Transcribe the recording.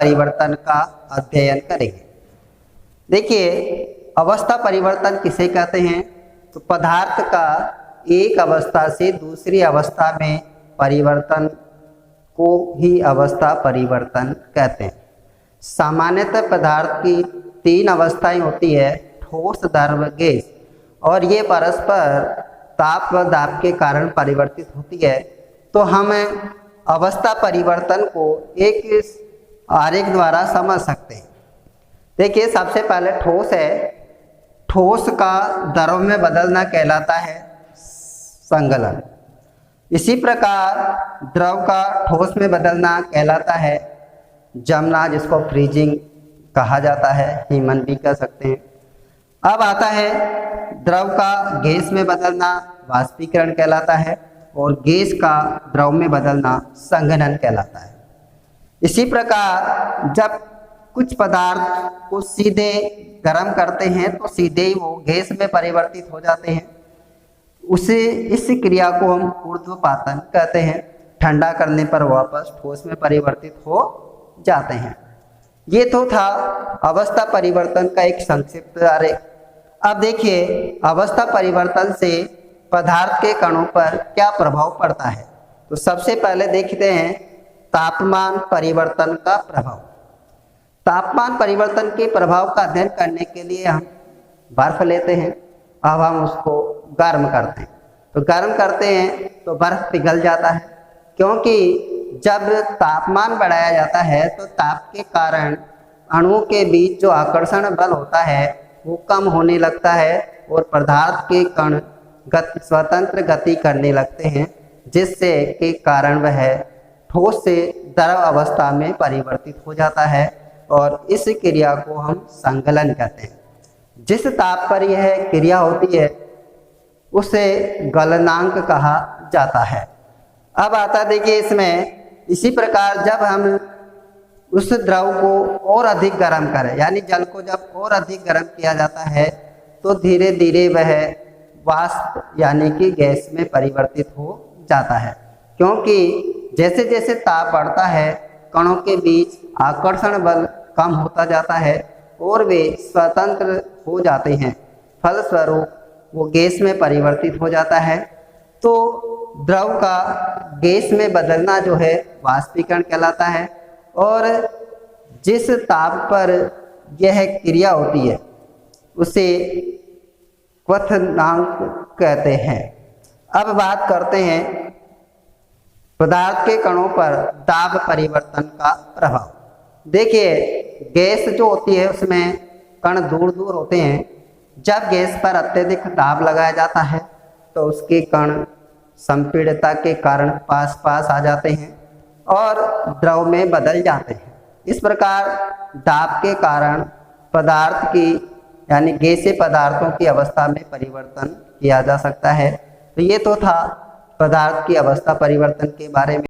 परिवर्तन का अध्ययन करेंगे। देखिए, अवस्था परिवर्तन किसे कहते हैं? तो पदार्थ का एक अवस्था से दूसरी अवस्था में परिवर्तन को ही अवस्था परिवर्तन कहते हैं। सामान्यतः पदार्थ की 3 अवस्थाएं होती है, ठोस, द्रव, गैस, और ये परस्पर ताप व दाब के कारण परिवर्तित होती है। तो हम अवस्था परिवर्तन को एक आरेख द्वारा समझ सकते हैं। देखिए, सबसे पहले ठोस है। ठोस का द्रव में बदलना कहलाता है संगलन। इसी प्रकार द्रव का ठोस में बदलना कहलाता है जमना, जिसको फ्रीजिंग कहा जाता है, हीमन भी कह सकते हैं। अब आता है द्रव का गैस में बदलना वाष्पीकरण कहलाता है, और गैस का द्रव में बदलना संघनन कहलाता है। इसी प्रकार जब कुछ पदार्थ को सीधे गर्म करते हैं तो सीधे ही वो गैस में परिवर्तित हो जाते हैं। इस क्रिया को हम ऊर्ध्वपातन कहते हैं। ठंडा करने पर वापस ठोस में परिवर्तित हो जाते हैं। ये तो था अवस्था परिवर्तन का एक संक्षिप्त आरेख। अब देखिए, अवस्था परिवर्तन से पदार्थ के कणों पर क्या प्रभाव पड़ता है। तो सबसे पहले देखते हैं तापमान परिवर्तन का प्रभाव। तापमान परिवर्तन के प्रभाव का अध्ययन करने के लिए हम बर्फ लेते हैं। अब हम उसको गर्म करते हैं, तो गर्म करते हैं तो बर्फ पिघल जाता है, क्योंकि जब तापमान बढ़ाया जाता है तो ताप के कारण अणुओं के बीच जो आकर्षण बल होता है वो कम होने लगता है, और पदार्थ के कण स्वतंत्र गति करने लगते हैं, जिससे के कारण वह ठोस से द्रव अवस्था में परिवर्तित हो जाता है, और इस क्रिया को हम संगलन कहते हैं। जिस ताप पर यह क्रिया होती है उसे गलनांक कहा जाता है। अब आता देखिए इसमें, इसी प्रकार जब हम उस द्रव को और अधिक गर्म करें, यानी जल को जब और अधिक गर्म किया जाता है, तो धीरे धीरे वह वाष्प यानी कि गैस में परिवर्तित हो जाता है, क्योंकि जैसे जैसे ताप बढ़ता है कणों के बीच आकर्षण बल कम होता जाता है और वे स्वतंत्र हो जाते हैं। फलस्वरूप वो गैस में परिवर्तित हो जाता है। तो द्रव का गैस में बदलना जो है वाष्पीकरण कहलाता है, और जिस ताप पर यह क्रिया होती है उसे क्वथनांक कहते हैं। अब बात करते हैं पदार्थ के कणों पर दाब परिवर्तन का प्रभाव। देखिए, गैस जो होती है उसमें कण दूर दूर होते हैं। जब गैस पर अत्यधिक दाब लगाया जाता है तो उसके कण संपीड़ितता के कारण पास पास आ जाते हैं और द्रव में बदल जाते हैं। इस प्रकार दाब के कारण पदार्थ की यानी गैसीय पदार्थों की अवस्था में परिवर्तन किया जा सकता है। तो ये तो था पदार्थ की अवस्था परिवर्तन के बारे में।